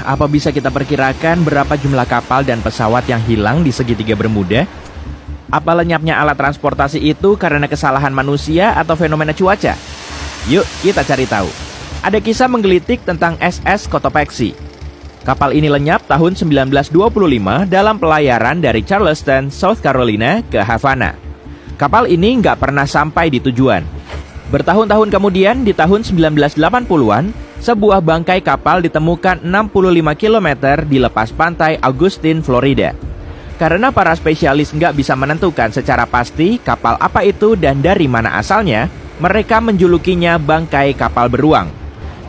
Apa bisa kita perkirakan berapa jumlah kapal dan pesawat yang hilang di segitiga Bermuda? Apa lenyapnya alat transportasi itu karena kesalahan manusia atau fenomena cuaca? Yuk kita cari tahu. Ada kisah menggelitik tentang SS Cotopaxi. Kapal ini lenyap tahun 1925 dalam pelayaran dari Charleston, South Carolina ke Havana. Kapal ini nggak pernah sampai di tujuan. Bertahun-tahun kemudian, di tahun 1980-an, sebuah bangkai kapal ditemukan 65 km di lepas pantai Augustine, Florida. Karena para spesialis nggak bisa menentukan secara pasti kapal apa itu dan dari mana asalnya, mereka menjulukinya bangkai kapal beruang.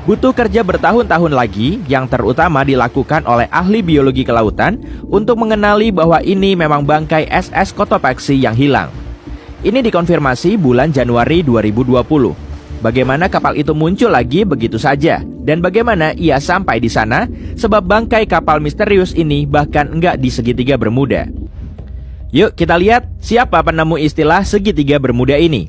Butuh kerja bertahun-tahun lagi yang terutama dilakukan oleh ahli biologi kelautan untuk mengenali bahwa ini memang bangkai SS Cotopaxi yang hilang. Ini dikonfirmasi bulan Januari 2020. Bagaimana kapal itu muncul lagi begitu saja, dan bagaimana ia sampai di sana, sebab bangkai kapal misterius ini bahkan enggak di segitiga Bermuda. Yuk kita lihat siapa penemu istilah segitiga Bermuda ini.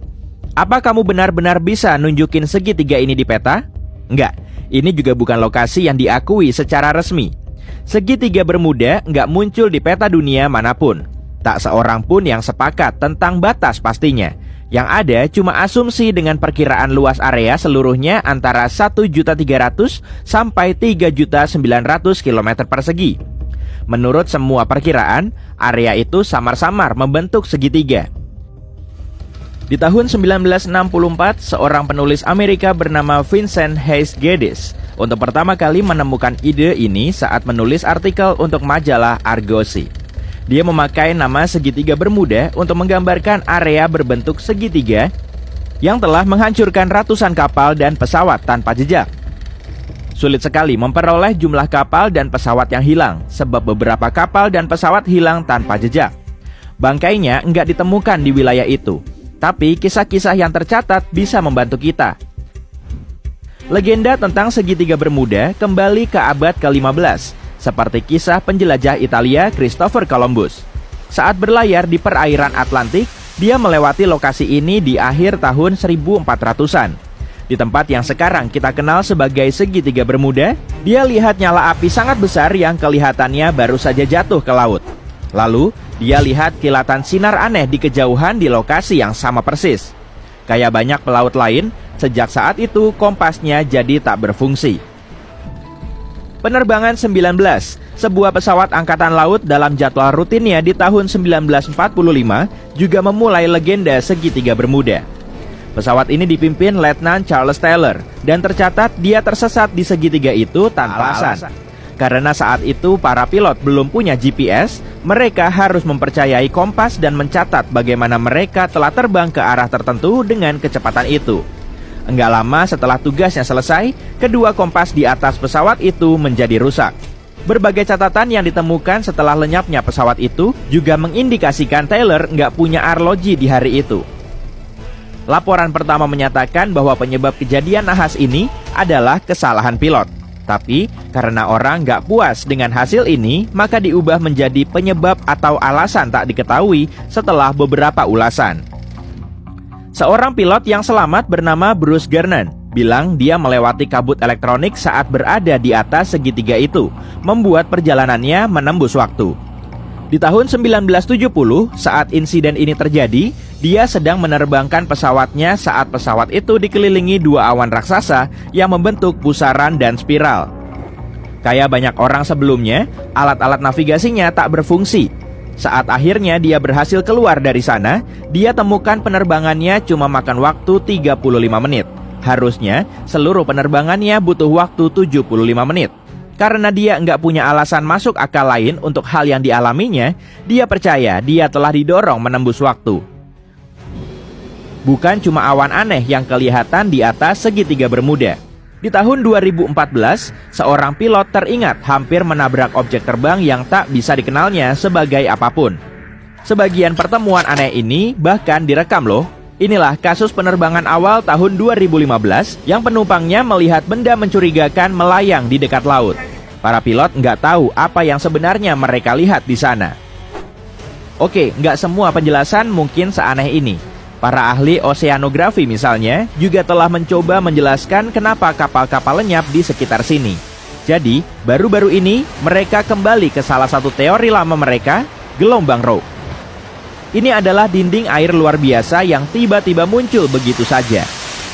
Apa kamu benar-benar bisa nunjukin segitiga ini di peta? Enggak, ini juga bukan lokasi yang diakui secara resmi. Segitiga Bermuda enggak muncul di peta dunia manapun. Tak seorang pun yang sepakat tentang batas pastinya. Yang ada cuma asumsi dengan perkiraan luas area seluruhnya antara 1.300.000 sampai 3.900.000 km persegi. Menurut semua perkiraan, area itu samar-samar membentuk segitiga. Di tahun 1964, seorang penulis Amerika bernama Vincent Hayes Geddes untuk pertama kali menemukan ide ini saat menulis artikel untuk majalah Argosy. Dia memakai nama segitiga Bermuda untuk menggambarkan area berbentuk segitiga yang telah menghancurkan ratusan kapal dan pesawat tanpa jejak. Sulit sekali memperoleh jumlah kapal dan pesawat yang hilang, sebab beberapa kapal dan pesawat hilang tanpa jejak. Bangkainya enggak ditemukan di wilayah itu, tapi kisah-kisah yang tercatat bisa membantu kita. Legenda tentang segitiga Bermuda kembali ke abad ke-15. Seperti kisah penjelajah Italia Christopher Columbus. Saat berlayar di perairan Atlantik, dia melewati lokasi ini di akhir tahun 1400-an. Di tempat yang sekarang kita kenal sebagai segitiga Bermuda, dia lihat nyala api sangat besar yang kelihatannya baru saja jatuh ke laut. Lalu, dia lihat kilatan sinar aneh di kejauhan di lokasi yang sama persis. Kayak banyak pelaut lain, sejak saat itu kompasnya jadi tak berfungsi. Penerbangan 19, sebuah pesawat angkatan laut dalam jadwal rutinnya di tahun 1945 juga memulai legenda segitiga Bermuda. Pesawat ini dipimpin Letnan Charles Taylor dan tercatat dia tersesat di segitiga itu tanpa alasan. Karena saat itu para pilot belum punya GPS, mereka harus mempercayai kompas dan mencatat bagaimana mereka telah terbang ke arah tertentu dengan kecepatan itu. Enggak lama setelah tugasnya selesai, kedua kompas di atas pesawat itu menjadi rusak. Berbagai catatan yang ditemukan setelah lenyapnya pesawat itu juga mengindikasikan Taylor enggak punya arloji di hari itu. Laporan pertama menyatakan bahwa penyebab kejadian nahas ini adalah kesalahan pilot. Tapi karena orang enggak puas dengan hasil ini, maka diubah menjadi penyebab atau alasan tak diketahui setelah beberapa ulasan. Seorang pilot yang selamat bernama Bruce Gernon bilang dia melewati kabut elektronik saat berada di atas segitiga itu, membuat perjalanannya menembus waktu. Di tahun 1970, saat insiden ini terjadi, dia sedang menerbangkan pesawatnya saat pesawat itu dikelilingi dua awan raksasa yang membentuk pusaran dan spiral. Kayak banyak orang sebelumnya, alat-alat navigasinya tak berfungsi. Saat akhirnya dia berhasil keluar dari sana, dia temukan penerbangannya cuma makan waktu 35 menit. Harusnya seluruh penerbangannya butuh waktu 75 menit. Karena dia nggak punya alasan masuk akal lain untuk hal yang dialaminya, dia percaya dia telah didorong menembus waktu. Bukan cuma awan aneh yang kelihatan di atas segitiga Bermuda. Di tahun 2014, seorang pilot teringat hampir menabrak objek terbang yang tak bisa dikenalnya sebagai apapun. Sebagian pertemuan aneh ini bahkan direkam loh. Inilah kasus penerbangan awal tahun 2015 yang penumpangnya melihat benda mencurigakan melayang di dekat laut. Para pilot nggak tahu apa yang sebenarnya mereka lihat di sana. Oke, nggak semua penjelasan mungkin seaneh ini. Para ahli oseanografi misalnya juga telah mencoba menjelaskan kenapa kapal-kapal lenyap di sekitar sini. Jadi, baru-baru ini mereka kembali ke salah satu teori lama mereka, gelombang rock. Ini adalah dinding air luar biasa yang tiba-tiba muncul begitu saja.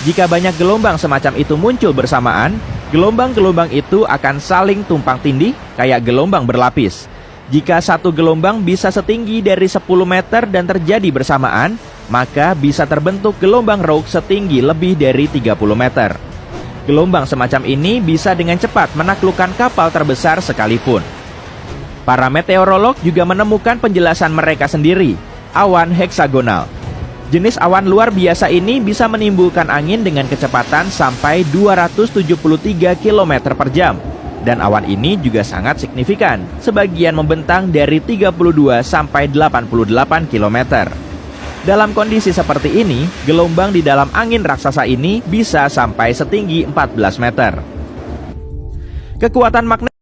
Jika banyak gelombang semacam itu muncul bersamaan, gelombang-gelombang itu akan saling tumpang tindih kayak gelombang berlapis. Jika satu gelombang bisa setinggi dari 10 meter dan terjadi bersamaan, maka bisa terbentuk gelombang rock setinggi lebih dari 30 meter. Gelombang semacam ini bisa dengan cepat menaklukkan kapal terbesar sekalipun. Para meteorolog juga menemukan penjelasan mereka sendiri, awan heksagonal. Jenis awan luar biasa ini bisa menimbulkan angin dengan kecepatan sampai 273 km per jam. Dan awan ini juga sangat signifikan, sebagian membentang dari 32 sampai 88 km. Dalam kondisi seperti ini, gelombang di dalam angin raksasa ini bisa sampai setinggi 14 meter. Kekuatan magnetik